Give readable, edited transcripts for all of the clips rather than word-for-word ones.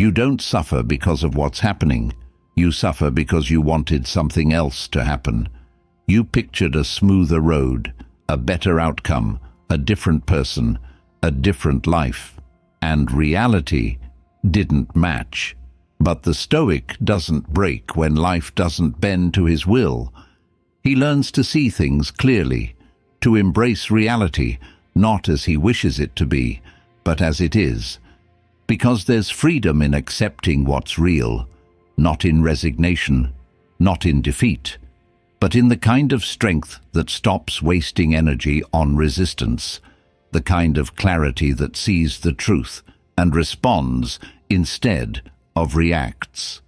You don't suffer because of what's happening. You suffer because you wanted something else to happen. You pictured a smoother road, a better outcome, a different person, a different life. And reality didn't match. But the Stoic doesn't break when life doesn't bend to his will. He learns to see things clearly, to embrace reality, not as he wishes it to be, but as it is. Because there's freedom in accepting what's real, not in resignation, not in defeat, but in the kind of strength that stops wasting energy on resistance, the kind of clarity that sees the truth and responds instead of reacts.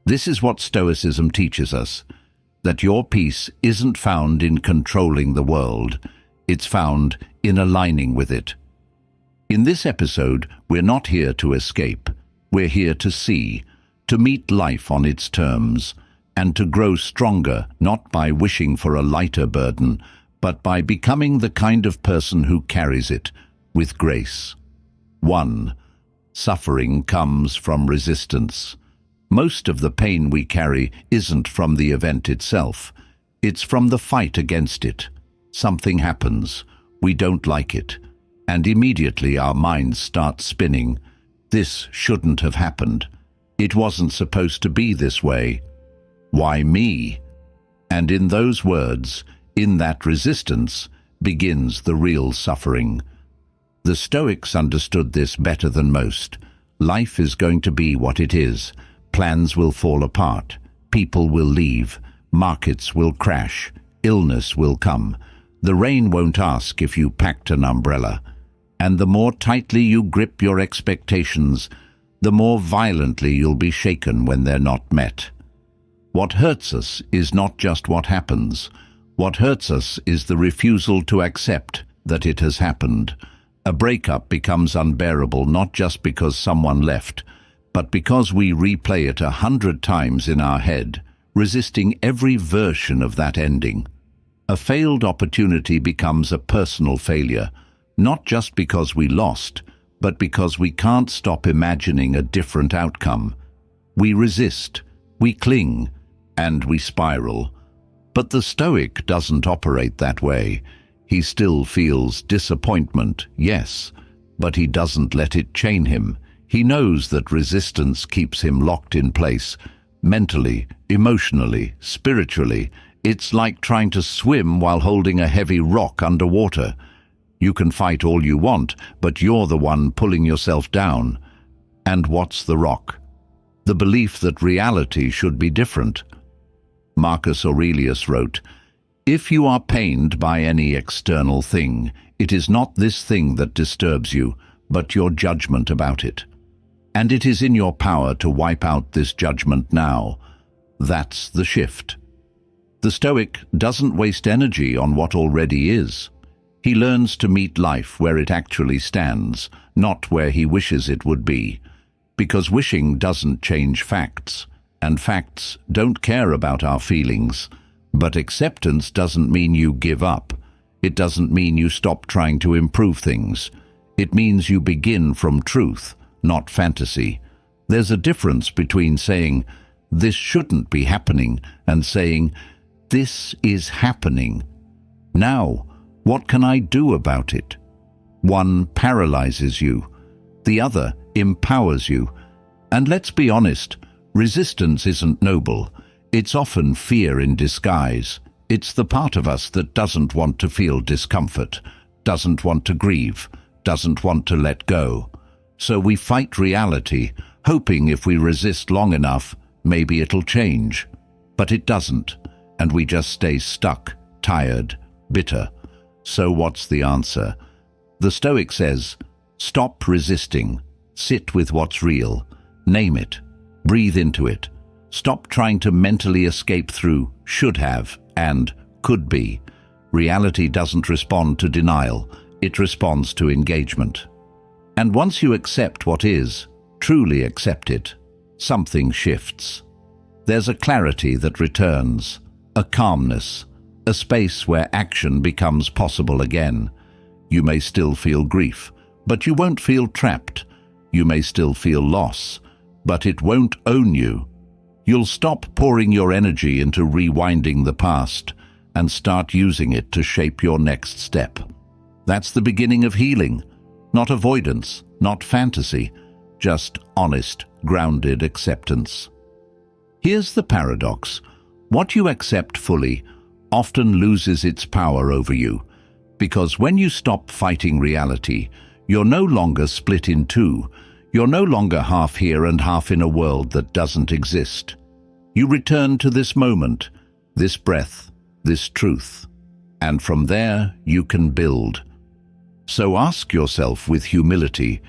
This is what Stoicism teaches us, that your peace isn't found in controlling the world, it's found in aligning with it. In this episode, we're not here to escape. We're here to see, to meet life on its terms, and to grow stronger, not by wishing for a lighter burden, but by becoming the kind of person who carries it with grace. 1. Suffering comes from resistance. Most of the pain we carry isn't from the event itself. It's from the fight against it. Something happens. We don't like it. And immediately our minds start spinning. This shouldn't have happened. It wasn't supposed to be this way. Why me? And in those words, in that resistance, begins the real suffering. The Stoics understood this better than most. Life is going to be what it is. Plans will fall apart. People will leave. Markets will crash. Illness will come. The rain won't ask if you packed an umbrella. And the more tightly you grip your expectations, the more violently you'll be shaken when they're not met. What hurts us is not just what happens. What hurts us is the refusal to accept that it has happened. A breakup becomes unbearable not just because someone left, but because we replay it 100 times in our head, resisting every version of that ending. A failed opportunity becomes a personal failure, not just because we lost, but because we can't stop imagining a different outcome. We resist, we cling, and we spiral. But the Stoic doesn't operate that way. He still feels disappointment, yes, but he doesn't let it chain him. He knows that resistance keeps him locked in place, mentally, emotionally, spiritually. It's like trying to swim while holding a heavy rock underwater. You can fight all you want, but you're the one pulling yourself down. And what's the rock? The belief that reality should be different. Marcus Aurelius wrote, "If you are pained by any external thing, it is not this thing that disturbs you, but your judgment about it. And it is in your power to wipe out this judgment now." That's the shift. The Stoic doesn't waste energy on what already is. He learns to meet life where it actually stands, not where he wishes it would be. Because wishing doesn't change facts, and facts don't care about our feelings. But acceptance doesn't mean you give up. It doesn't mean you stop trying to improve things. It means you begin from truth, not fantasy. There's a difference between saying, "This shouldn't be happening," and saying, "This is happening. Now, what can I do about it?" One paralyzes you. The other empowers you. And let's be honest, resistance isn't noble. It's often fear in disguise. It's the part of us that doesn't want to feel discomfort, doesn't want to grieve, doesn't want to let go. So we fight reality, hoping if we resist long enough, maybe it'll change. But it doesn't, and we just stay stuck, tired, bitter. So what's the answer? The Stoic says, stop resisting, sit with what's real, name it, breathe into it. Stop trying to mentally escape through should have and could be. Reality doesn't respond to denial, it responds to engagement. And once you accept what is, truly accept it, something shifts. There's a clarity that returns, a calmness, a space where action becomes possible again. You may still feel grief, but you won't feel trapped. You may still feel loss, but it won't own you. You'll stop pouring your energy into rewinding the past and start using it to shape your next step. That's the beginning of healing, not avoidance, not fantasy, just honest, grounded acceptance. Here's the paradox. What you accept fully often loses its power over you, because when you stop fighting reality, you're no longer split in two. You're no longer half here and half in a world that doesn't exist. You return to this moment, this breath, this truth, and from there you can build. So ask yourself with humility,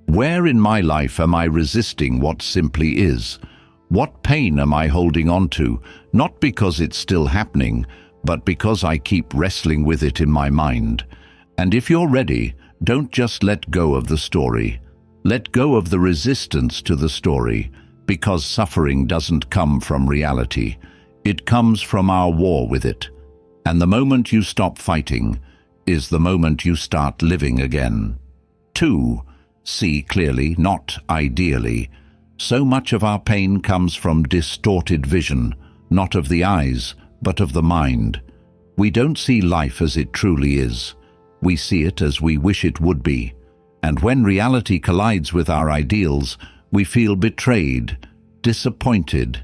where in my life am I resisting what simply is? What pain am I holding on to, not because it's still happening, but because I keep wrestling with it in my mind? And if you're ready, don't just let go of the story. Let go of the resistance to the story, because suffering doesn't come from reality. It comes from our war with it. And the moment you stop fighting is the moment you start living again. 2. See clearly, not ideally. So much of our pain comes from distorted vision, not of the eyes, but of the mind. We don't see life as it truly is. We see it as we wish it would be. And when reality collides with our ideals, we feel betrayed, disappointed,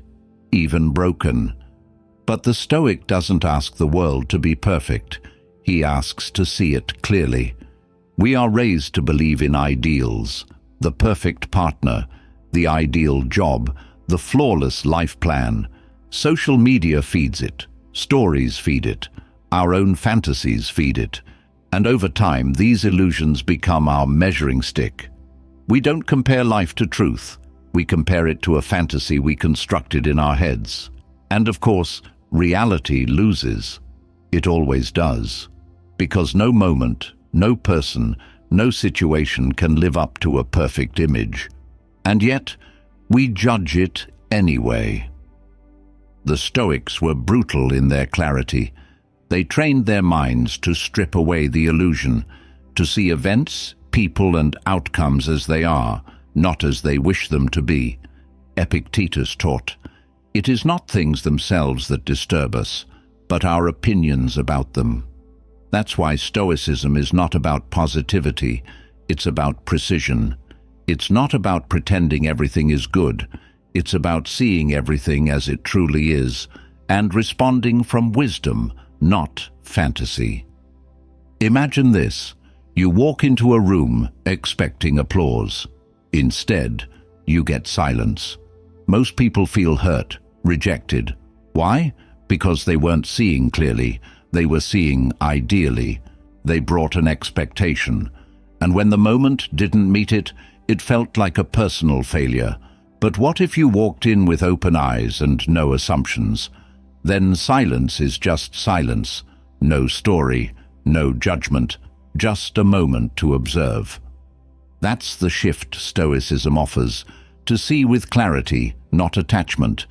even broken. But the Stoic doesn't ask the world to be perfect. He asks to see it clearly. We are raised to believe in ideals, the perfect partner, the ideal job, the flawless life plan. Social media feeds it, stories feed it, our own fantasies feed it. And over time, these illusions become our measuring stick. We don't compare life to truth. We compare it to a fantasy we constructed in our heads. And of course, reality loses. It always does. Because no moment, no person, no situation can live up to a perfect image. And yet, we judge it anyway. The Stoics were brutal in their clarity. They trained their minds to strip away the illusion, to see events, people, and outcomes as they are, not as they wish them to be. Epictetus taught, "It is not things themselves that disturb us, but our opinions about them." That's why Stoicism is not about positivity, it's about precision. It's not about pretending everything is good, it's about seeing everything as it truly is, and responding from wisdom, not fantasy. Imagine this. You walk into a room expecting applause. Instead, you get silence. Most people feel hurt, rejected. Why? Because they weren't seeing clearly. They were seeing ideally. They brought an expectation. And when the moment didn't meet it, it felt like a personal failure. But what if you walked in with open eyes and no assumptions? Then silence is just silence. No story, no judgment, just a moment to observe. That's the shift Stoicism offers, to see with clarity, not attachment,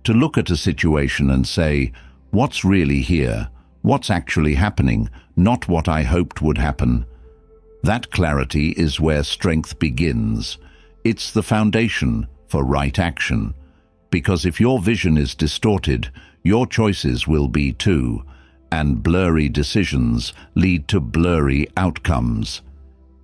to look at a situation and say, what's really here? What's actually happening, not what I hoped would happen? That clarity is where strength begins. It's the foundation for right action. Because if your vision is distorted, your choices will be too, and blurry decisions lead to blurry outcomes.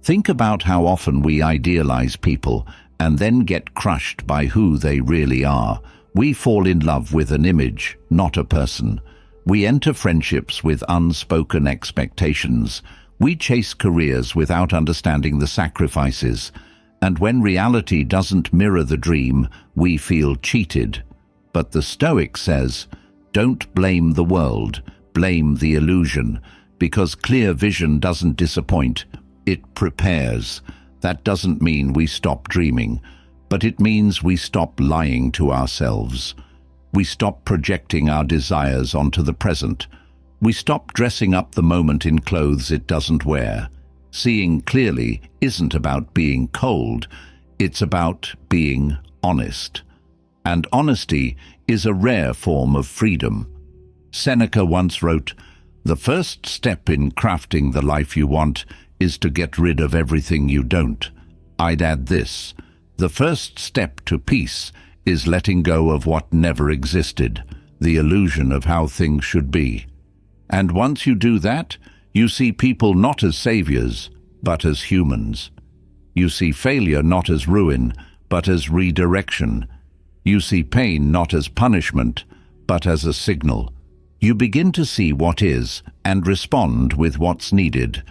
Think about how often we idealize people and then get crushed by who they really are. We fall in love with an image, not a person. We enter friendships with unspoken expectations. We chase careers without understanding the sacrifices. And when reality doesn't mirror the dream, we feel cheated. But the Stoic says, don't blame the world, blame the illusion, because clear vision doesn't disappoint, it prepares. That doesn't mean we stop dreaming, but it means we stop lying to ourselves. We stop projecting our desires onto the present. We stop dressing up the moment in clothes it doesn't wear. Seeing clearly isn't about being cold, it's about being honest. And honesty is a rare form of freedom. Seneca once wrote, "The first step in crafting the life you want is to get rid of everything you don't." I'd add this: the first step to peace is letting go of what never existed, the illusion of how things should be. And once you do that, you see people not as saviors, but as humans. You see failure not as ruin, but as redirection. You see pain not as punishment, but as a signal. You begin to see what is and respond with what's needed.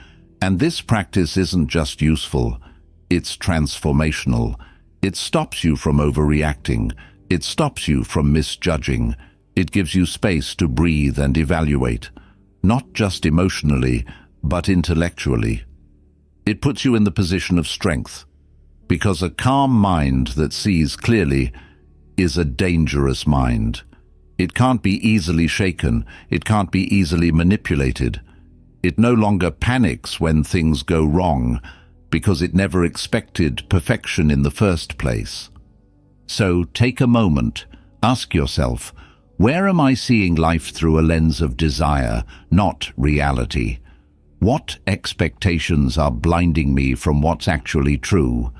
And this practice isn't just useful, it's transformational. It stops you from overreacting. It stops you from misjudging. It gives you space to breathe and evaluate, not just emotionally, but intellectually. It puts you in the position of strength, because a calm mind that sees clearly is a dangerous mind. It can't be easily shaken. It can't be easily manipulated. It no longer panics when things go wrong, because it never expected perfection in the first place. So take a moment, ask yourself, where am I seeing life through a lens of desire, not reality? What expectations are blinding me from what's actually true?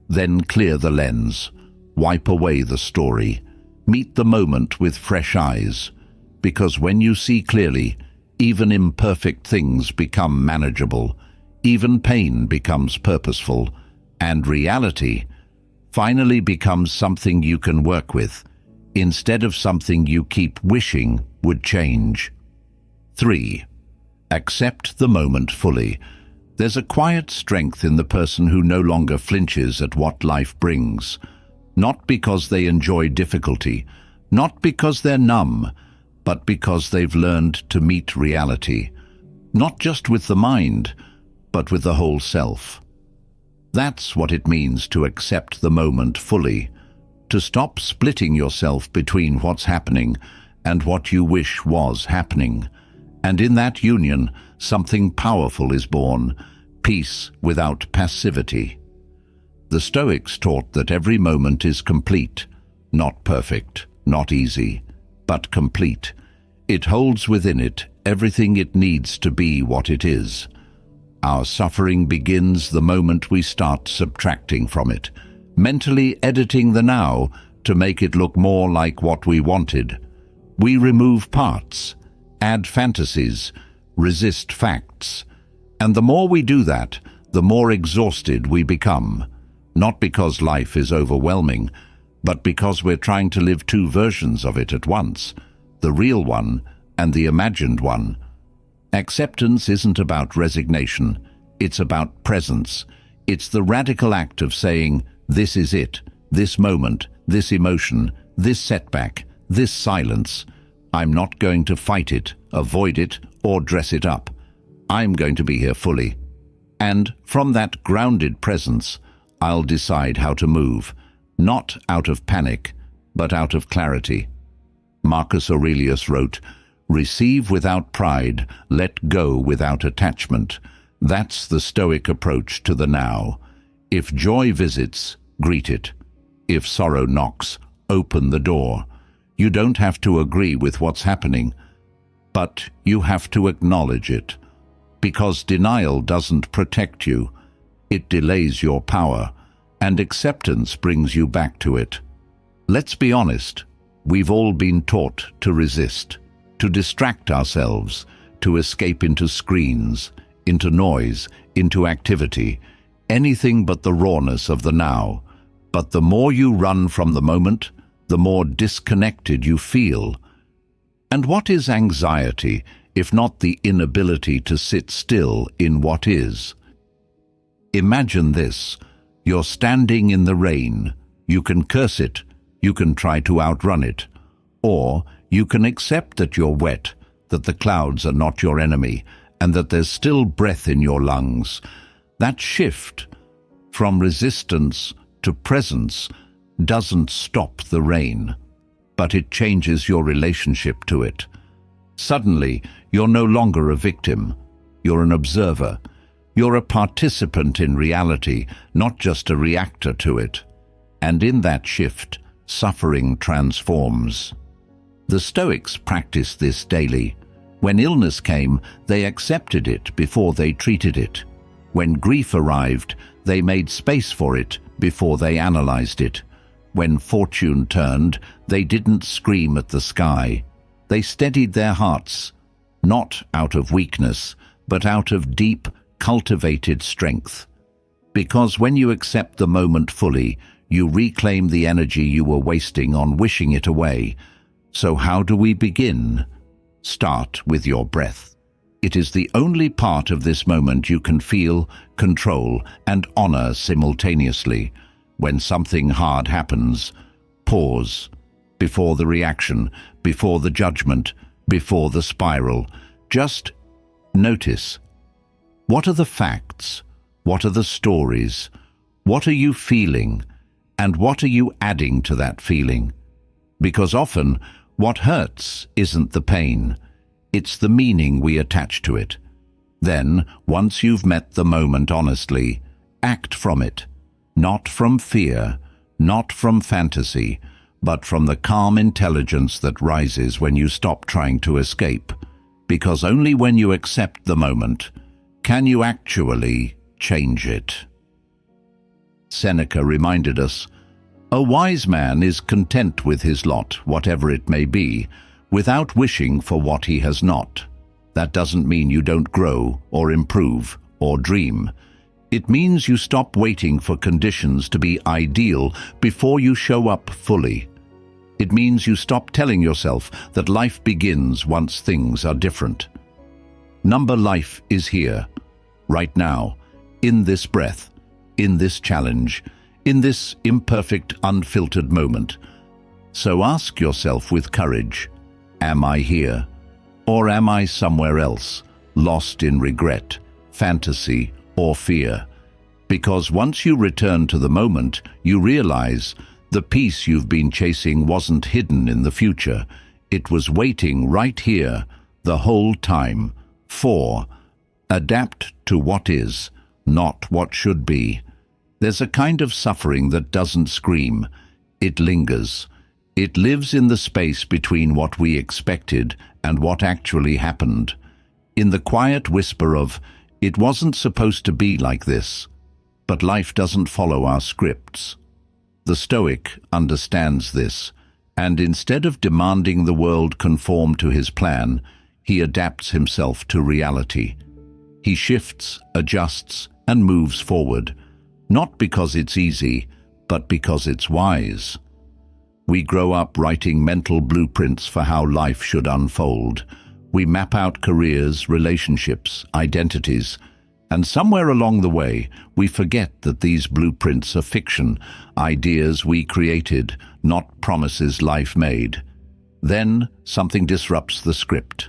Then clear the lens, wipe away the story, meet the moment with fresh eyes, because when you see clearly, even imperfect things become manageable, even pain becomes purposeful, and reality finally becomes something you can work with, instead of something you keep wishing would change. 3. Accept the moment fully. There's a quiet strength in the person who no longer flinches at what life brings, not because they enjoy difficulty, not because they're numb, but because they've learned to meet reality, not just with the mind, but with the whole self. That's what it means to accept the moment fully, to stop splitting yourself between what's happening and what you wish was happening. And in that union, something powerful is born, peace without passivity. The Stoics taught that every moment is complete, not perfect, not easy, but complete. It holds within it everything it needs to be what it is. Our suffering begins the moment we start subtracting from it, mentally editing the now to make it look more like what we wanted. We remove parts, add fantasies, resist facts. And the more we do that, the more exhausted we become. Not because life is overwhelming, but because we're trying to live two versions of it at once, the real one and the imagined one. Acceptance isn't about resignation, it's about presence. It's the radical act of saying, this is it, this moment, this emotion, this setback, this silence. I'm not going to fight it, avoid it, or dress it up. I'm going to be here fully. And from that grounded presence, I'll decide how to move, not out of panic, but out of clarity. Marcus Aurelius wrote, "Receive without pride, let go without attachment." That's the Stoic approach to the now. If joy visits, greet it. If sorrow knocks, open the door. You don't have to agree with what's happening, but you have to acknowledge it. Because denial doesn't protect you, it delays your power, and acceptance brings you back to it. Let's be honest, we've all been taught to resist, to distract ourselves, to escape into screens, into noise, into activity, anything but the rawness of the now. But the more you run from the moment, the more disconnected you feel. And what is anxiety, if not the inability to sit still in what is? Imagine this. You're standing in the rain. You can curse it. You can try to outrun it. Or you can accept that you're wet, that the clouds are not your enemy, and that there's still breath in your lungs. That shift from resistance to presence doesn't stop the rain, but it changes your relationship to it. Suddenly, you're no longer a victim. You're an observer. You're a participant in reality, not just a reactor to it. And in that shift, suffering transforms. The Stoics practiced this daily. When illness came, they accepted it before they treated it. When grief arrived, They made space for it before they analyzed it. When fortune turned, they didn't scream at the sky. They steadied their hearts, not out of weakness, but out of deep, cultivated strength. Because when you accept the moment fully, you reclaim the energy you were wasting on wishing it away. So how do we begin? Start with your breath. It is the only part of this moment you can feel, control, and honor simultaneously. When something hard happens, pause. Before the reaction, before the judgment, before the spiral. Just notice. What are the facts? What are the stories? What are you feeling? And what are you adding to that feeling? Because often, what hurts isn't the pain. It's the meaning we attach to it. Then, once you've met the moment honestly, act from it. Not from fear, not from fantasy, but from the calm intelligence that rises when you stop trying to escape. Because only when you accept the moment can you actually change it. Seneca reminded us, "A wise man is content with his lot, whatever it may be, without wishing for what he has not." That doesn't mean you don't grow or improve or dream. It means you stop waiting for conditions to be ideal before you show up fully. It means you stop telling yourself that life begins once things are different. Number life is here, right now, in this breath, in this challenge, in this imperfect, unfiltered moment. So ask yourself with courage, am I here? Or am I somewhere else, lost in regret, fantasy, or fear? Because once you return to the moment, you realize the peace you've been chasing wasn't hidden in the future. It was waiting right here the whole time. 4. Adapt to what is, not what should be. There's a kind of suffering that doesn't scream. It lingers. It lives in the space between what we expected and what actually happened. In the quiet whisper of, "It wasn't supposed to be like this." But life doesn't follow our scripts. The Stoic understands this, and instead of demanding the world conform to his plan, he adapts himself to reality. He shifts, adjusts, and moves forward, not because it's easy, but because it's wise. We grow up writing mental blueprints for how life should unfold. We map out careers, relationships, identities, and somewhere along the way, we forget that these blueprints are fiction, ideas we created, not promises life made. Then something disrupts the script.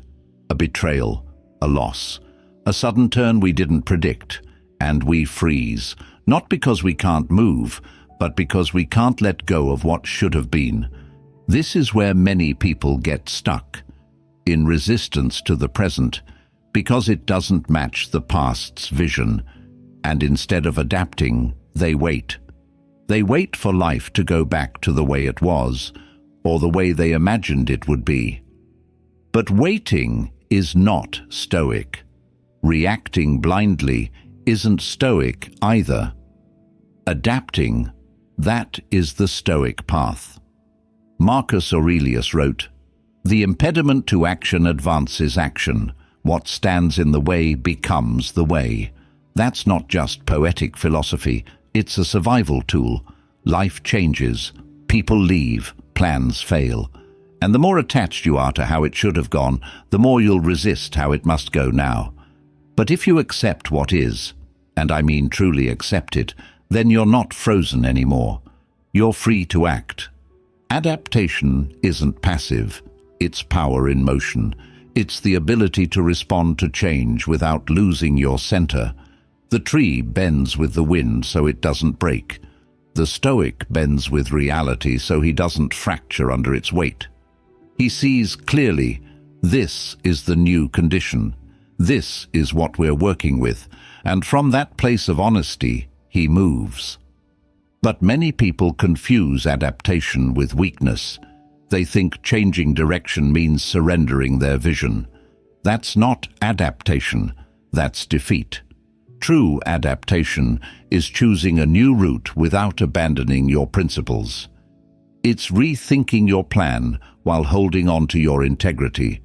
A betrayal, a loss, a sudden turn we didn't predict, and we freeze, not because we can't move, but because we can't let go of what should have been. This is where many people get stuck, in resistance to the present, because it doesn't match the past's vision, and instead of adapting, they wait. They wait for life to go back to the way it was, or the way they imagined it would be. But waiting is not stoic. Reacting blindly isn't stoic either. Adapting, that is the stoic path. Marcus Aurelius wrote, "The impediment to action advances action. What stands in the way becomes the way." That's not just poetic philosophy, it's a survival tool. Life changes, people leave, plans fail. And the more attached you are to how it should have gone, the more you'll resist how it must go now. But if you accept what is, and I mean truly accept it, then you're not frozen anymore. You're free to act. Adaptation isn't passive, it's power in motion. It's the ability to respond to change without losing your center. The tree bends with the wind so it doesn't break. The Stoic bends with reality so he doesn't fracture under its weight. He sees clearly, this is the new condition. This is what we're working with. And from that place of honesty, he moves. But many people confuse adaptation with weakness. They think changing direction means surrendering their vision. That's not adaptation, that's defeat. True adaptation is choosing a new route without abandoning your principles. It's rethinking your plan while holding on to your integrity.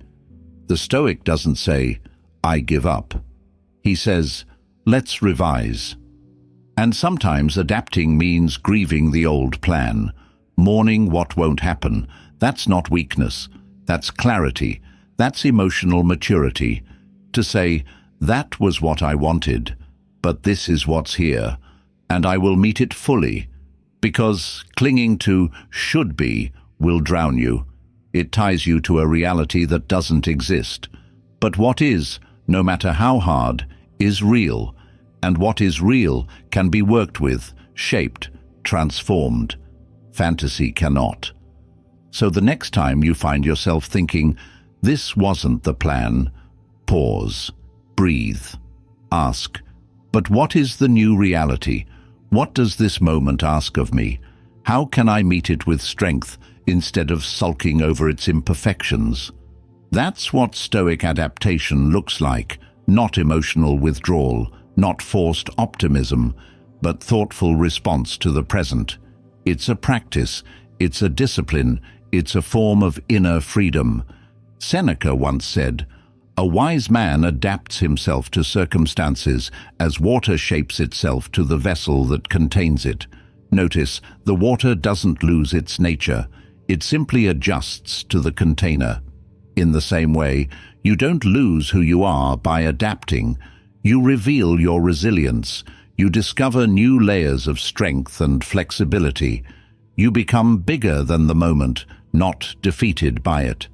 The Stoic doesn't say, "I give up." He says, "Let's revise." And sometimes adapting means grieving the old plan, mourning what won't happen. That's not weakness. That's clarity. That's emotional maturity. To say, "That was what I wanted, but this is what's here, and I will meet it fully," because clinging to "should be" will drown you. It ties you to a reality that doesn't exist. But what is, no matter how hard, is real, and what is real can be worked with, shaped, transformed. Fantasy cannot. So the next time you find yourself thinking, "This wasn't the plan," pause, breathe, ask, "But what is the new reality? What does this moment ask of me? How can I meet it with strength instead of sulking over its imperfections?" That's what Stoic adaptation looks like, not emotional withdrawal, not forced optimism, but thoughtful response to the present. It's a practice, it's a discipline, it's a form of inner freedom. Seneca once said, "A wise man adapts himself to circumstances as water shapes itself to the vessel that contains it." Notice, the water doesn't lose its nature, it simply adjusts to the container. In the same way, you don't lose who you are by adapting. You reveal your resilience. You discover new layers of strength and flexibility. You become bigger than the moment, not defeated by it.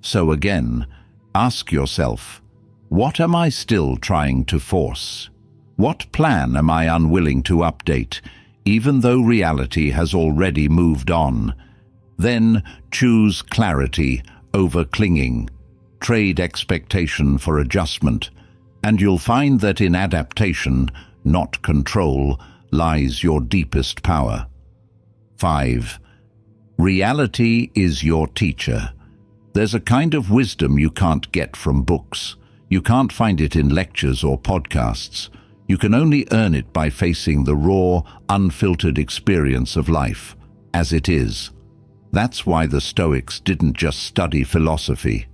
So again, ask yourself, what am I still trying to force? What plan am I unwilling to update, even though reality has already moved on? Then choose clarity over clinging. Trade expectation for adjustment, and you'll find that in adaptation, not control, lies your deepest power. 5. Reality is your teacher. There's a kind of wisdom you can't get from books. You can't find it in lectures or podcasts. You can only earn it by facing the raw, unfiltered experience of life, as it is. That's why the Stoics didn't just study philosophy.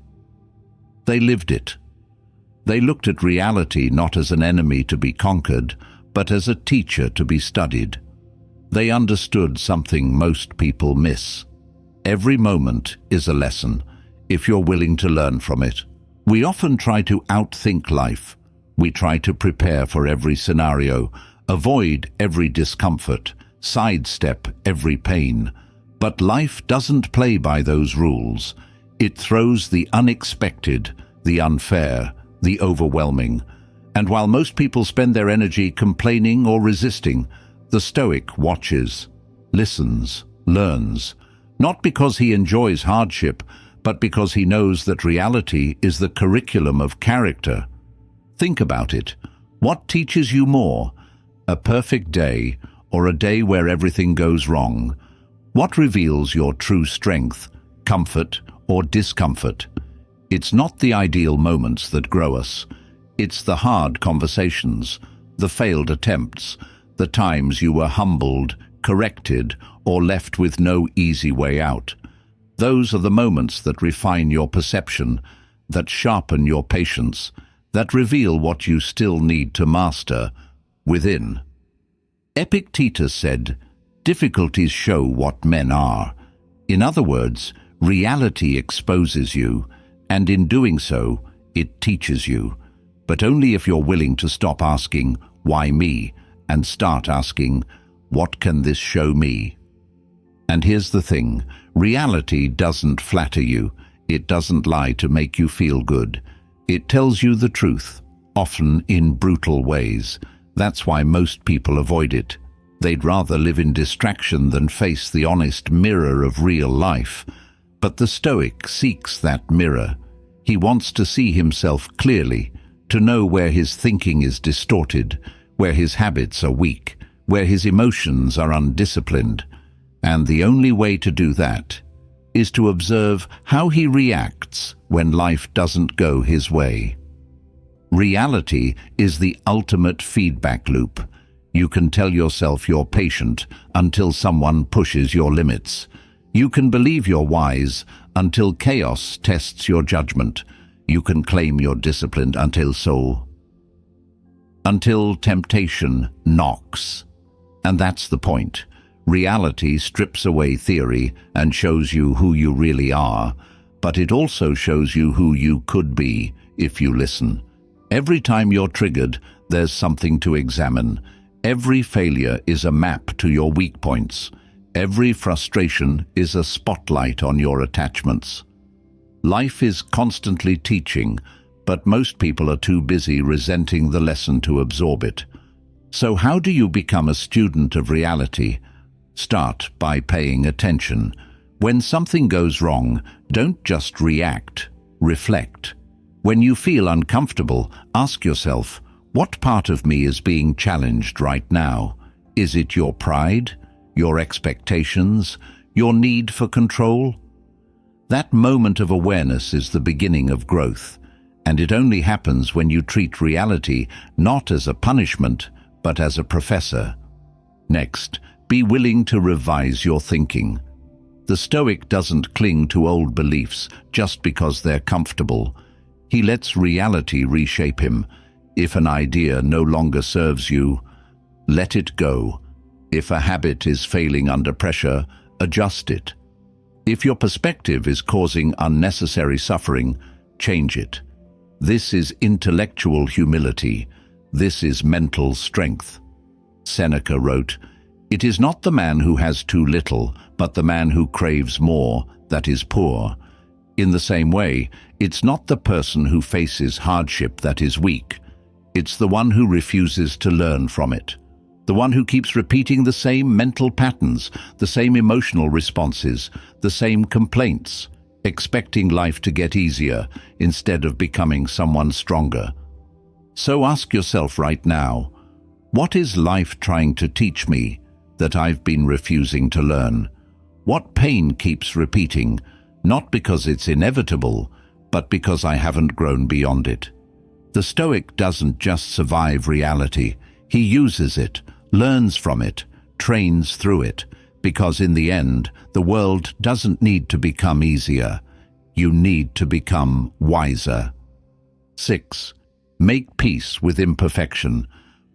They lived it. They looked at reality not as an enemy to be conquered, but as a teacher to be studied. They understood something most people miss. Every moment is a lesson, if you're willing to learn from it. We often try to outthink life. We try to prepare for every scenario, avoid every discomfort, sidestep every pain. But life doesn't play by those rules. It throws the unexpected, the unfair, the overwhelming. And while most people spend their energy complaining or resisting, the Stoic watches, listens, learns, not because he enjoys hardship, but because he knows that reality is the curriculum of character. Think about it. What teaches you more? A perfect day, or a day where everything goes wrong? What reveals your true strength, comfort, or discomfort? It's not the ideal moments that grow us. It's the hard conversations, the failed attempts, the times you were humbled, corrected, or left with no easy way out. Those are the moments that refine your perception, that sharpen your patience, that reveal what you still need to master within. Epictetus said, "Difficulties show what men are." In other words, reality exposes you, and in doing so, it teaches you. But only if you're willing to stop asking, "Why me?" and start asking, "What can this show me?" And here's the thing, reality doesn't flatter you. It doesn't lie to make you feel good. It tells you the truth, often in brutal ways. That's why most people avoid it. They'd rather live in distraction than face the honest mirror of real life. But the Stoic seeks that mirror. He wants to see himself clearly, to know where his thinking is distorted, where his habits are weak, where his emotions are undisciplined. And the only way to do that is to observe how he reacts when life doesn't go his way. Reality is the ultimate feedback loop. You can tell yourself you're patient until someone pushes your limits. You can believe you're wise until chaos tests your judgment. You can claim you're disciplined until temptation knocks. And that's the point. Reality strips away theory and shows you who you really are, but it also shows you who you could be if you listen. Every time you're triggered, there's something to examine. Every failure is a map to your weak points. Every frustration is a spotlight on your attachments. Life is constantly teaching, but most people are too busy resenting the lesson to absorb it. So how do you become a student of reality? Start by paying attention. When something goes wrong, don't just react, reflect. When you feel uncomfortable, ask yourself, what part of me is being challenged right now? Is it your pride, your expectations, your need for control? That moment of awareness is the beginning of growth, and it only happens when you treat reality not as a punishment, but as a professor. Next, be willing to revise your thinking. The Stoic doesn't cling to old beliefs just because they're comfortable. He lets reality reshape him. If an idea no longer serves you, let it go. If a habit is failing under pressure, adjust it. If your perspective is causing unnecessary suffering, change it. This is intellectual humility. This is mental strength. Seneca wrote, "It is not the man who has too little, but the man who craves more that is poor." In the same way, it's not the person who faces hardship that is weak. It's the one who refuses to learn from it. The one who keeps repeating the same mental patterns, the same emotional responses, the same complaints, expecting life to get easier instead of becoming someone stronger. So ask yourself right now, what is life trying to teach me that I've been refusing to learn? What pain keeps repeating, not because it's inevitable, but because I haven't grown beyond it? The Stoic doesn't just survive reality, he uses it, learns from it, trains through it, because in the end, the world doesn't need to become easier. You need to become wiser. 6. Make peace with imperfection.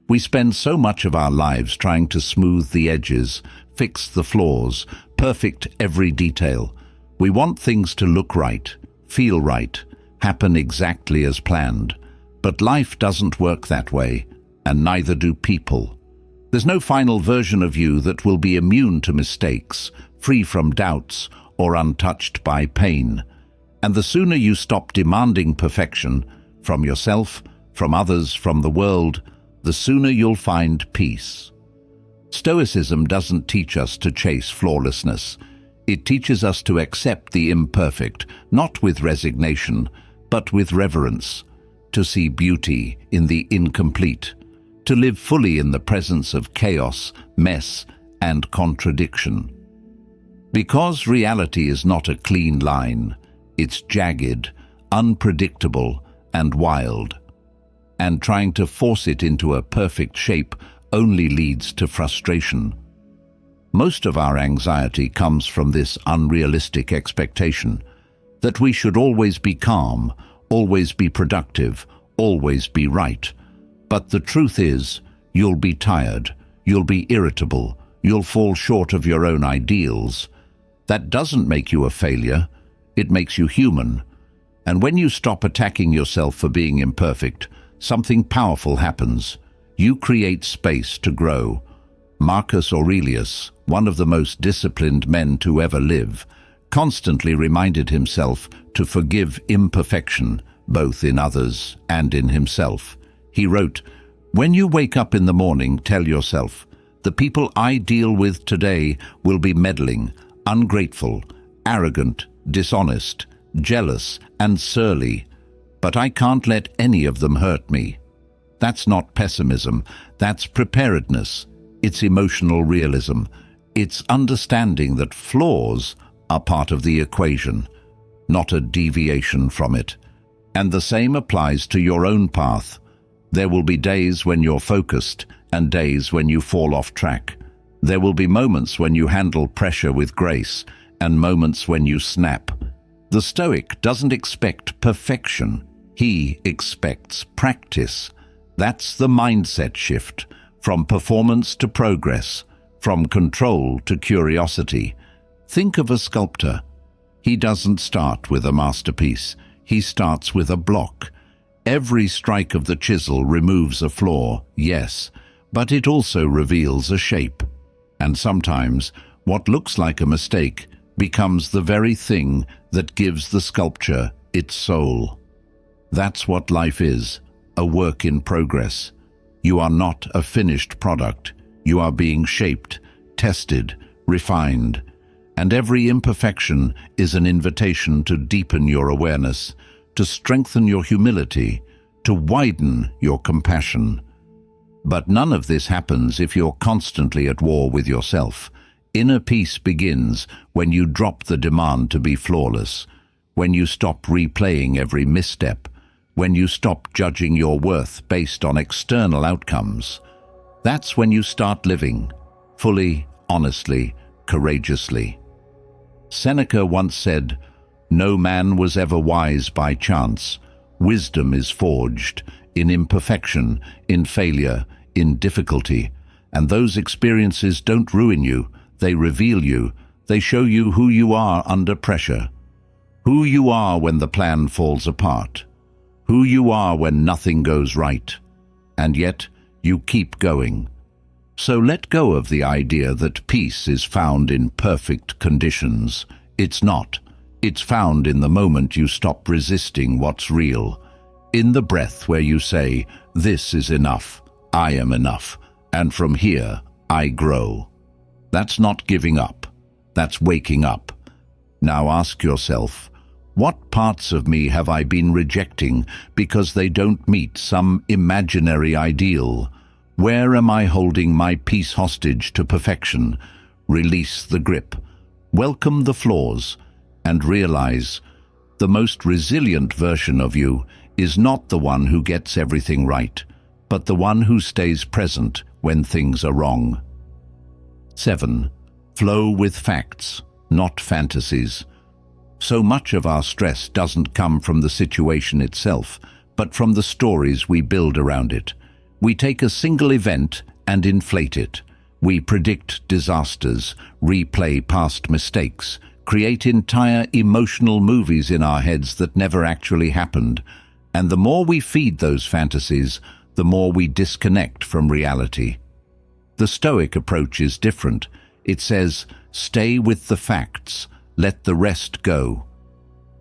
We spend so much of our lives trying to smooth the edges, fix the flaws, perfect every detail. We want things to look right, feel right, happen exactly as planned. But life doesn't work that way, and neither do people. There's no final version of you that will be immune to mistakes, free from doubts, or untouched by pain. And the sooner you stop demanding perfection from yourself, from others, from the world, the sooner you'll find peace. Stoicism doesn't teach us to chase flawlessness. It teaches us to accept the imperfect, not with resignation, but with reverence, to see beauty in the incomplete, to live fully in the presence of chaos, mess, and contradiction. Because reality is not a clean line, it's jagged, unpredictable, and wild. And trying to force it into a perfect shape only leads to frustration. Most of our anxiety comes from this unrealistic expectation that we should always be calm, always be productive, always be right. But the truth is, you'll be tired, you'll be irritable, you'll fall short of your own ideals. That doesn't make you a failure, it makes you human. And when you stop attacking yourself for being imperfect, something powerful happens. You create space to grow. Marcus Aurelius, one of the most disciplined men to ever live, constantly reminded himself to forgive imperfection, both in others and in himself. He wrote, "When you wake up in the morning, tell yourself, the people I deal with today will be meddling, ungrateful, arrogant, dishonest, jealous, and surly, but I can't let any of them hurt me." That's not pessimism, that's preparedness. It's emotional realism. It's understanding that flaws are part of the equation, not a deviation from it. And the same applies to your own path. There will be days when you're focused and days when you fall off track. There will be moments when you handle pressure with grace and moments when you snap. The Stoic doesn't expect perfection. He expects practice. That's the mindset shift, from performance to progress, from control to curiosity. Think of a sculptor. He doesn't start with a masterpiece. He starts with a block. Every strike of the chisel removes a flaw, yes, but it also reveals a shape. And sometimes, what looks like a mistake becomes the very thing that gives the sculpture its soul. That's what life is, a work in progress. You are not a finished product. You are being shaped, tested, refined. And every imperfection is an invitation to deepen your awareness, to strengthen your humility, to widen your compassion. But none of this happens if you're constantly at war with yourself. Inner peace begins when you drop the demand to be flawless, when you stop replaying every misstep, when you stop judging your worth based on external outcomes. That's when you start living, fully, honestly, courageously. Seneca once said, "No man was ever wise by chance. Wisdom is forged in imperfection, in failure, in difficulty. And those experiences don't ruin you, they reveal you. They show you who you are under pressure, who you are when the plan falls apart, who you are when nothing goes right. And yet, you keep going." So let go of the idea that peace is found in perfect conditions. It's not. It's found in the moment you stop resisting what's real. In the breath where you say, "This is enough, I am enough, and from here I grow." That's not giving up. That's waking up. Now ask yourself, what parts of me have I been rejecting because they don't meet some imaginary ideal? Where am I holding my peace hostage to perfection? Release the grip. Welcome the flaws, and realize the most resilient version of you is not the one who gets everything right, but the one who stays present when things are wrong. 7. Flow with facts, not fantasies. So much of our stress doesn't come from the situation itself, but from the stories we build around it. We take a single event and inflate it. We predict disasters, replay past mistakes, create entire emotional movies in our heads that never actually happened. And the more we feed those fantasies, the more we disconnect from reality. The Stoic approach is different. It says, stay with the facts, let the rest go.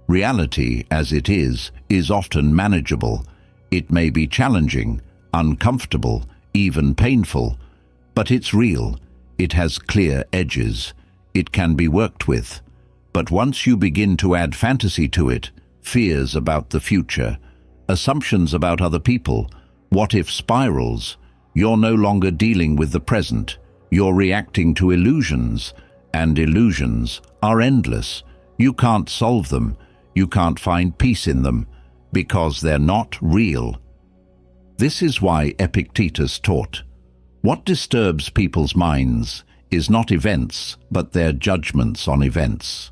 Reality, as it is often manageable. It may be challenging, uncomfortable, even painful, but it's real. It has clear edges. It can be worked with. But once you begin to add fantasy to it, fears about the future, assumptions about other people, what-if spirals, you're no longer dealing with the present. You're reacting to illusions, and illusions are endless. You can't solve them. You can't find peace in them, because they're not real. This is why Epictetus taught, what disturbs people's minds is not events, but their judgments on events.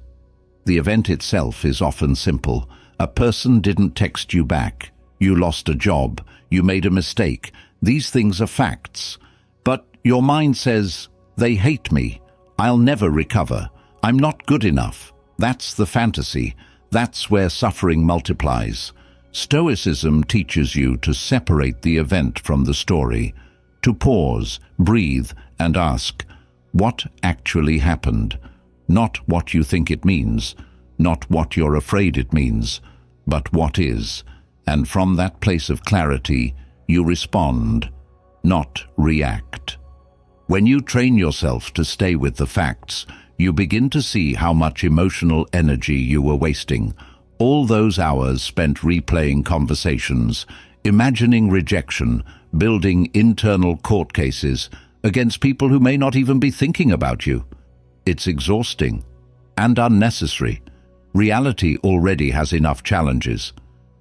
The event itself is often simple. A person didn't text you back. You lost a job. You made a mistake. These things are facts. But your mind says, they hate me. I'll never recover. I'm not good enough. That's the fantasy. That's where suffering multiplies. Stoicism teaches you to separate the event from the story, to pause, breathe, and ask, what actually happened? Not what you think it means, not what you're afraid it means, but what is. And from that place of clarity, you respond, not react. When you train yourself to stay with the facts, you begin to see how much emotional energy you were wasting. All those hours spent replaying conversations, imagining rejection, building internal court cases against people who may not even be thinking about you. It's exhausting and unnecessary. Reality already has enough challenges.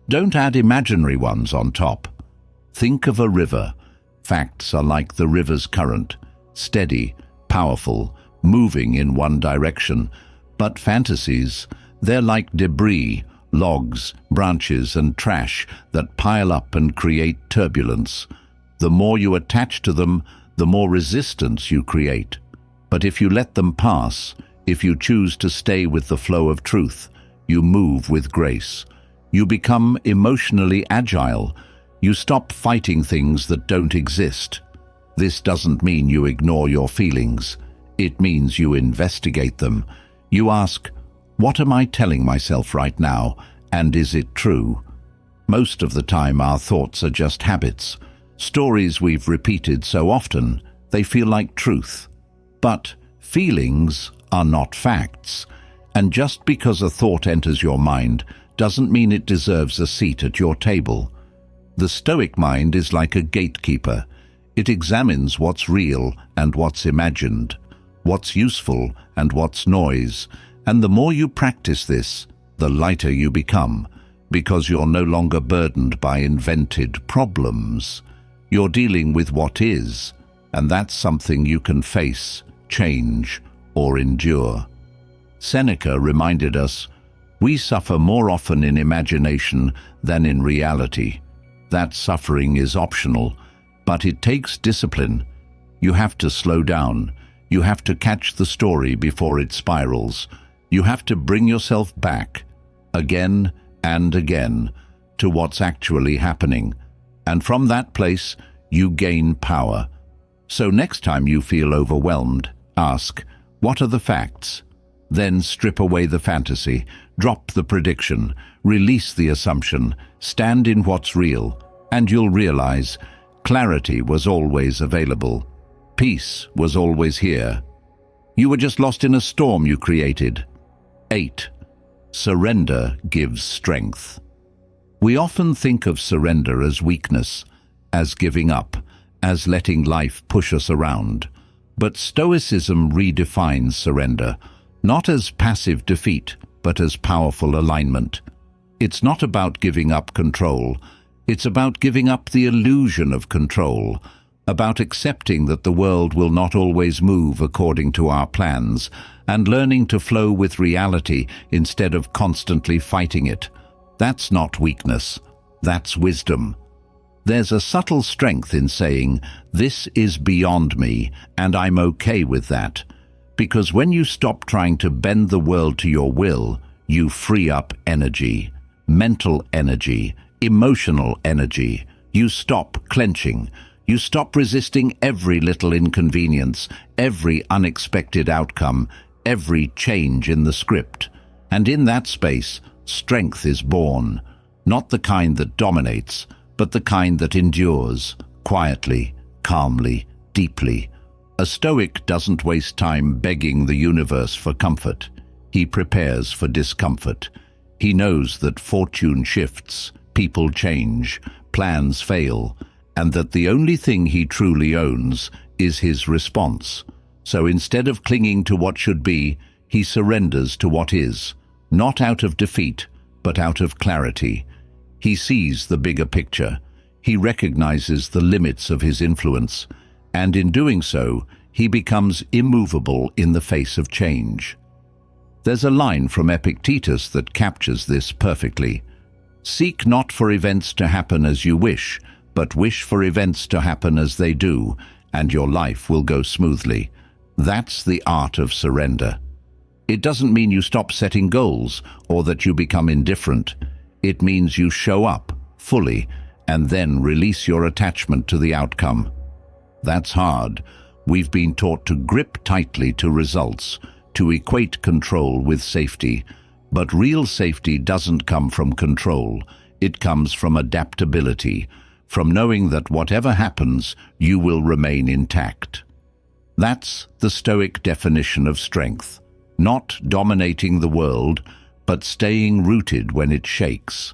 Don't add imaginary ones on top. Think of a river. Facts are like the river's current, steady, powerful, moving in one direction. But fantasies, they're like debris, logs, branches and trash that pile up and create turbulence. The more you attach to them, the more resistance you create. But if you let them pass, if you choose to stay with the flow of truth, you move with grace. You become emotionally agile. You stop fighting things that don't exist. This doesn't mean you ignore your feelings. It means you investigate them. You ask, what am I telling myself right now, and is it true? Most of the time our thoughts are just habits, stories we've repeated so often, they feel like truth. But feelings are not facts, and just because a thought enters your mind doesn't mean it deserves a seat at your table. The Stoic mind is like a gatekeeper. It examines what's real and what's imagined, what's useful and what's noise, and the more you practice this, the lighter you become, because you're no longer burdened by invented problems. You're dealing with what is, and that's something you can face, change, or endure. Seneca reminded us, we suffer more often in imagination than in reality. That suffering is optional, but it takes discipline. You have to slow down. You have to catch the story before it spirals. You have to bring yourself back, again and again, to what's actually happening. And from that place, you gain power. So next time you feel overwhelmed, ask, what are the facts? Then strip away the fantasy, drop the prediction, release the assumption, stand in what's real, and you'll realize clarity was always available. Peace was always here. You were just lost in a storm you created. 8. Surrender gives strength. We often think of surrender as weakness, as giving up, as letting life push us around. But Stoicism redefines surrender, not as passive defeat, but as powerful alignment. It's not about giving up control. It's about giving up the illusion of control, about accepting that the world will not always move according to our plans, and learning to flow with reality instead of constantly fighting it. That's not weakness. That's wisdom. There's a subtle strength in saying, this is beyond me, and I'm okay with that. Because when you stop trying to bend the world to your will, you free up energy, mental energy, emotional energy. You stop clenching. You stop resisting every little inconvenience, every unexpected outcome, every change in the script. And in that space, strength is born, not the kind that dominates, but the kind that endures, quietly, calmly, deeply. A Stoic doesn't waste time begging the universe for comfort. He prepares for discomfort. He knows that fortune shifts, people change, plans fail, and that the only thing he truly owns is his response. So instead of clinging to what should be, he surrenders to what is, not out of defeat, but out of clarity. He sees the bigger picture. He recognizes the limits of his influence, and in doing so, he becomes immovable in the face of change. There's a line from Epictetus that captures this perfectly. Seek not for events to happen as you wish, but wish for events to happen as they do, and your life will go smoothly. That's the art of surrender. It doesn't mean you stop setting goals or that you become indifferent. It means you show up fully and then release your attachment to the outcome. That's hard. We've been taught to grip tightly to results, to equate control with safety. But real safety doesn't come from control. It comes from adaptability, from knowing that whatever happens, you will remain intact. That's the Stoic definition of strength. Not dominating the world, but staying rooted when it shakes.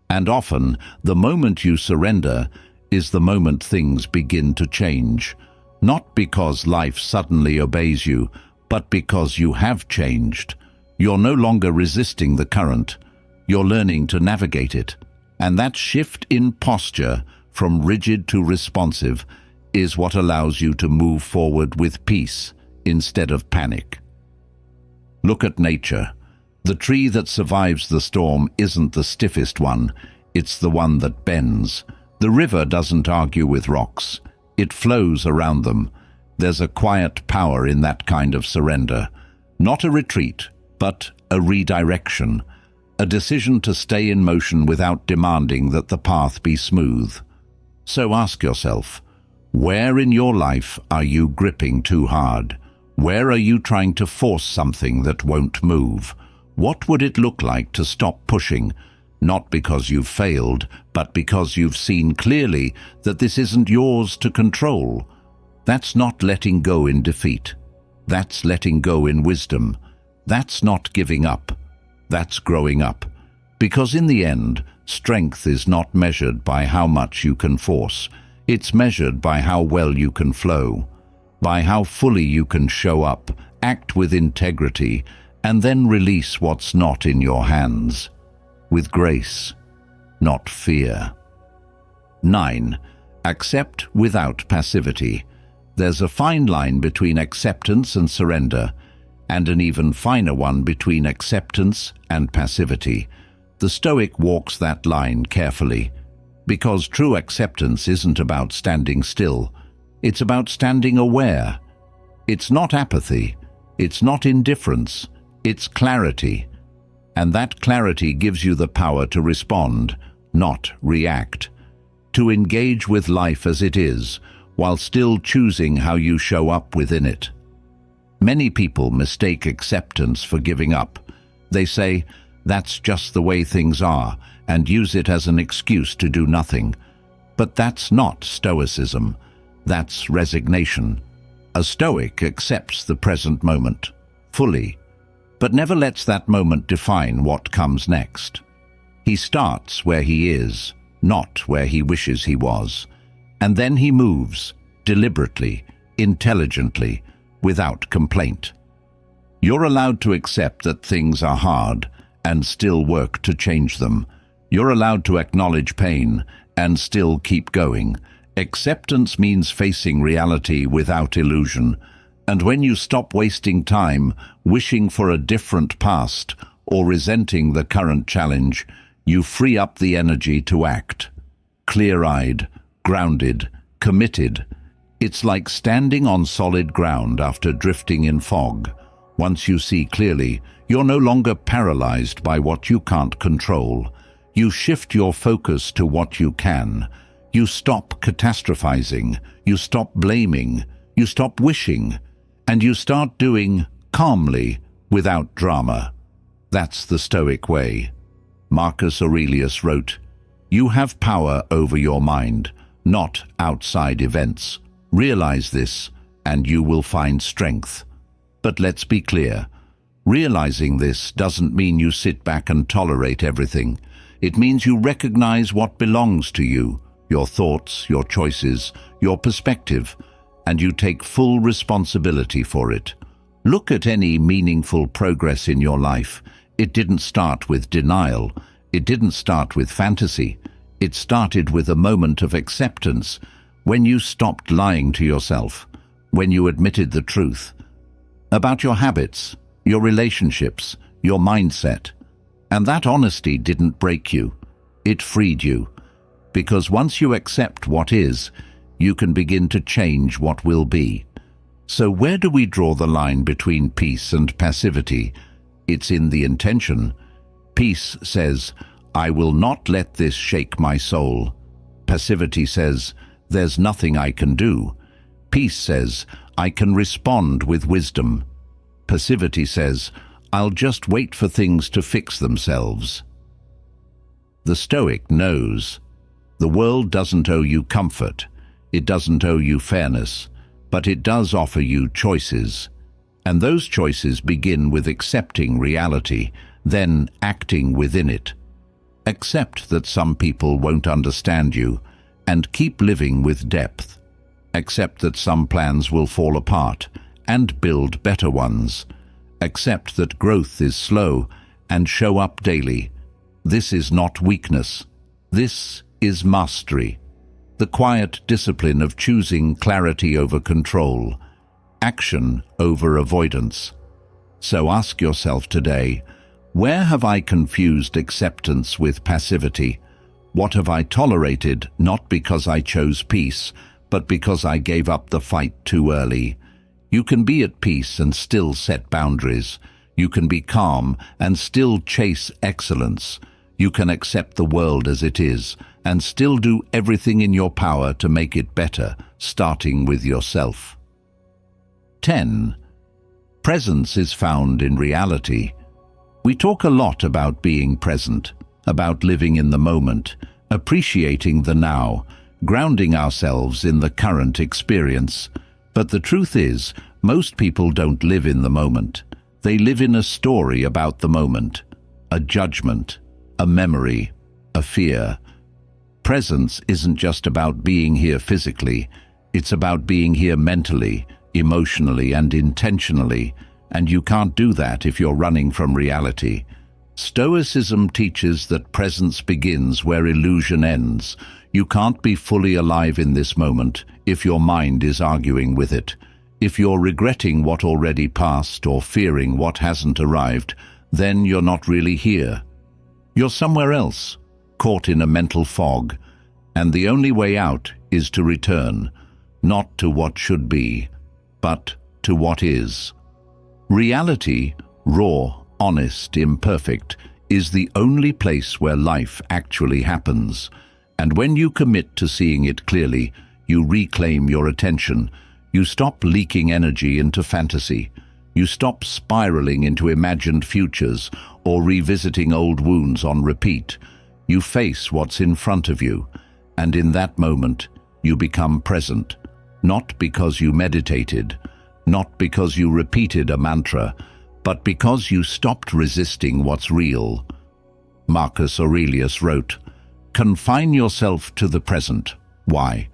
And often, the moment you surrender is the moment things begin to change. Not because life suddenly obeys you, but because you have changed. You're no longer resisting the current. You're learning to navigate it. And that shift in posture from rigid to responsive is what allows you to move forward with peace instead of panic. Look at nature. The tree that survives the storm isn't the stiffest one, it's the one that bends. The river doesn't argue with rocks, it flows around them. There's a quiet power in that kind of surrender. Not a retreat, but a redirection. A decision to stay in motion without demanding that the path be smooth. So ask yourself, where in your life are you gripping too hard? Where are you trying to force something that won't move? What would it look like to stop pushing? Not because you've failed, but because you've seen clearly that this isn't yours to control. That's not letting go in defeat. That's letting go in wisdom. That's not giving up. That's growing up. Because in the end, strength is not measured by how much you can force. It's measured by how well you can flow, by how fully you can show up, act with integrity, and then release what's not in your hands. With grace, not fear. 9. Accept without passivity. There's a fine line between acceptance and surrender, and an even finer one between acceptance and passivity. The Stoic walks that line carefully, because true acceptance isn't about standing still. It's about standing aware. It's not apathy. It's not indifference. It's clarity. And that clarity gives you the power to respond, not react. To engage with life as it is, while still choosing how you show up within it. Many people mistake acceptance for giving up. They say, that's just the way things are, and use it as an excuse to do nothing. But that's not Stoicism. That's resignation. A Stoic accepts the present moment, fully, but never lets that moment define what comes next. He starts where he is, not where he wishes he was. And then he moves, deliberately, intelligently, without complaint. You're allowed to accept that things are hard and still work to change them. You're allowed to acknowledge pain and still keep going. Acceptance means facing reality without illusion. And when you stop wasting time wishing for a different past or resenting the current challenge, you free up the energy to act. Clear-eyed, grounded, committed. It's like standing on solid ground after drifting in fog. Once you see clearly, you're no longer paralyzed by what you can't control. You shift your focus to what you can. You stop catastrophizing. You stop blaming. You stop wishing. And you start doing calmly, without drama. That's the Stoic way. Marcus Aurelius wrote, "You have power over your mind, not outside events. Realize this, and you will find strength." But let's be clear. Realizing this doesn't mean you sit back and tolerate everything. It means you recognize what belongs to you, your thoughts, your choices, your perspective, and you take full responsibility for it. Look at any meaningful progress in your life. It didn't start with denial. It didn't start with fantasy. It started with a moment of acceptance, when you stopped lying to yourself, when you admitted the truth about your habits, your relationships, your mindset. And that honesty didn't break you. It freed you. Because once you accept what is, you can begin to change what will be. So where do we draw the line between peace and passivity? It's in the intention. Peace says, I will not let this shake my soul. Passivity says, there's nothing I can do. Peace says, I can respond with wisdom. Passivity says, I'll just wait for things to fix themselves. The Stoic knows the world doesn't owe you comfort. It doesn't owe you fairness, but it does offer you choices. And those choices begin with accepting reality, then acting within it. Accept that some people won't understand you, and keep living with depth. Accept that some plans will fall apart, and build better ones. Accept that growth is slow, and show up daily. This is not weakness. This is mastery, the quiet discipline of choosing clarity over control, action over avoidance. So ask yourself today, where have I confused acceptance with passivity? What have I tolerated, not because I chose peace, but because I gave up the fight too early? You can be at peace and still set boundaries. You can be calm and still chase excellence. You can accept the world as it is and still do everything in your power to make it better, starting with yourself. 10. Presence is found in reality. We talk a lot about being present, about living in the moment, appreciating the now, grounding ourselves in the current experience. But the truth is, most people don't live in the moment. They live in a story about the moment, a judgment, a memory, a fear. Presence isn't just about being here physically, it's about being here mentally, emotionally, and intentionally, and you can't do that if you're running from reality. Stoicism teaches that presence begins where illusion ends. You can't be fully alive in this moment if your mind is arguing with it. If you're regretting what already passed or fearing what hasn't arrived, then you're not really here. You're somewhere else, caught in a mental fog, and the only way out is to return, not to what should be, but to what is. Reality, raw, honest, imperfect, is the only place where life actually happens. And when you commit to seeing it clearly, you reclaim your attention. You stop leaking energy into fantasy. You stop spiraling into imagined futures or revisiting old wounds on repeat. You face what's in front of you, and in that moment, you become present, not because you meditated, not because you repeated a mantra, but because you stopped resisting what's real. Marcus Aurelius wrote, "Confine yourself to the present." Why?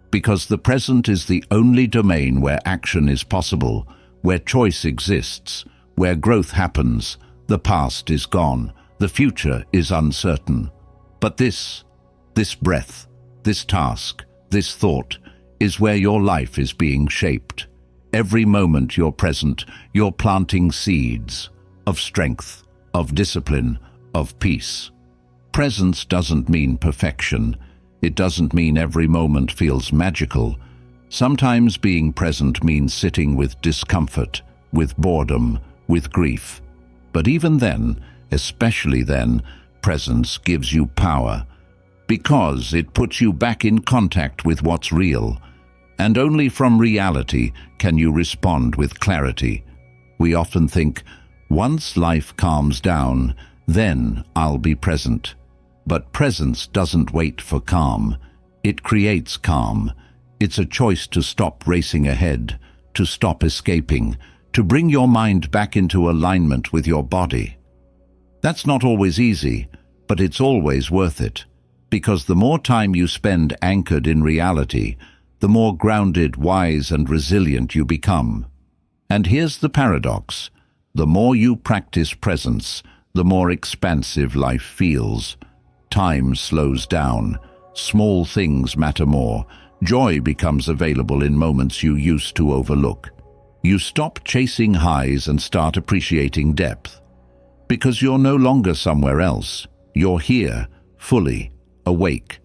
Because the present is the only domain where action is possible, where choice exists, where growth happens. The past is gone, the future is uncertain. But this breath, this task, this thought, is where your life is being shaped. Every moment you're present, you're planting seeds of strength, of discipline, of peace. Presence doesn't mean perfection. It doesn't mean every moment feels magical. Sometimes being present means sitting with discomfort, with boredom, with grief. But even then, especially then, presence gives you power, because it puts you back in contact with what's real. And only from reality can you respond with clarity. We often think, once life calms down, then I'll be present. But presence doesn't wait for calm. It creates calm. It's a choice to stop racing ahead, to stop escaping, to bring your mind back into alignment with your body. That's not always easy, but it's always worth it. Because the more time you spend anchored in reality, the more grounded, wise, and resilient you become. And here's the paradox. The more you practice presence, the more expansive life feels. Time slows down. Small things matter more. Joy becomes available in moments you used to overlook. You stop chasing highs and start appreciating depth. Because you're no longer somewhere else. You're here, fully, awake.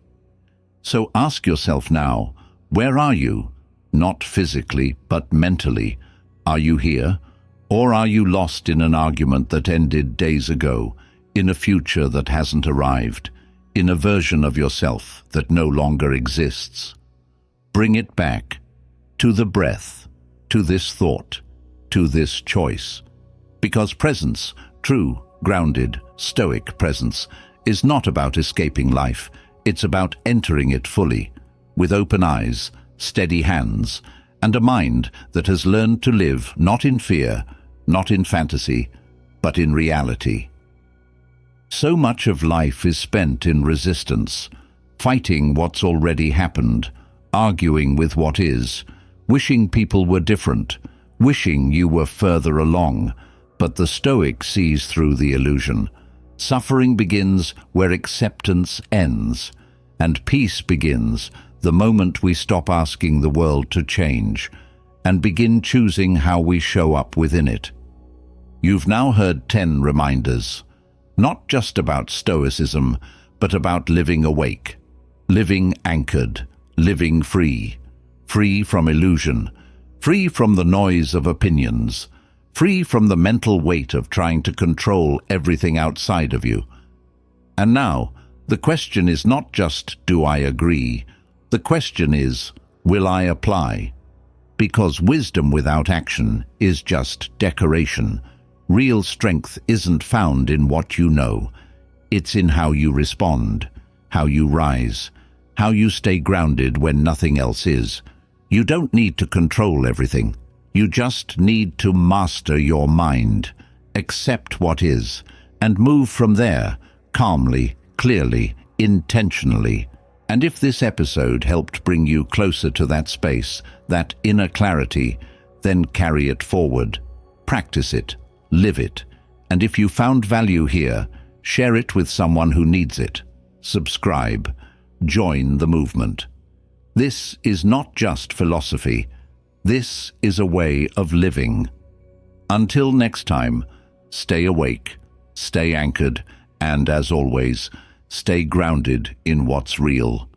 So ask yourself now, where are you? Not physically, but mentally. Are you here? Or are you lost in an argument that ended days ago, in a future that hasn't arrived, in a version of yourself that no longer exists? Bring it back, to the breath, to this thought, to this choice. Because presence, true, grounded, stoic presence, is not about escaping life. It's about entering it fully, with open eyes, steady hands, and a mind that has learned to live not in fear, not in fantasy, but in reality. So much of life is spent in resistance, fighting what's already happened, arguing with what is, wishing people were different, wishing you were further along. But the Stoic sees through the illusion. Suffering begins where acceptance ends, and peace begins the moment we stop asking the world to change and begin choosing how we show up within it. You've now heard 10 reminders, not just about Stoicism, but about living awake, living anchored, living free, free from illusion, free from the noise of opinions, free from the mental weight of trying to control everything outside of you. And now, the question is not just, do I agree? The question is, will I apply? Because wisdom without action is just decoration. Real strength isn't found in what you know. It's in how you respond, how you rise, how you stay grounded when nothing else is. You don't need to control everything. You just need to master your mind, accept what is, and move from there, calmly, clearly, intentionally. And if this episode helped bring you closer to that space, that inner clarity, then carry it forward. Practice it, live it. And if you found value here, share it with someone who needs it. Subscribe. Join the movement. This is not just philosophy. This is a way of living. Until next time, stay awake, stay anchored, and as always, stay grounded in what's real.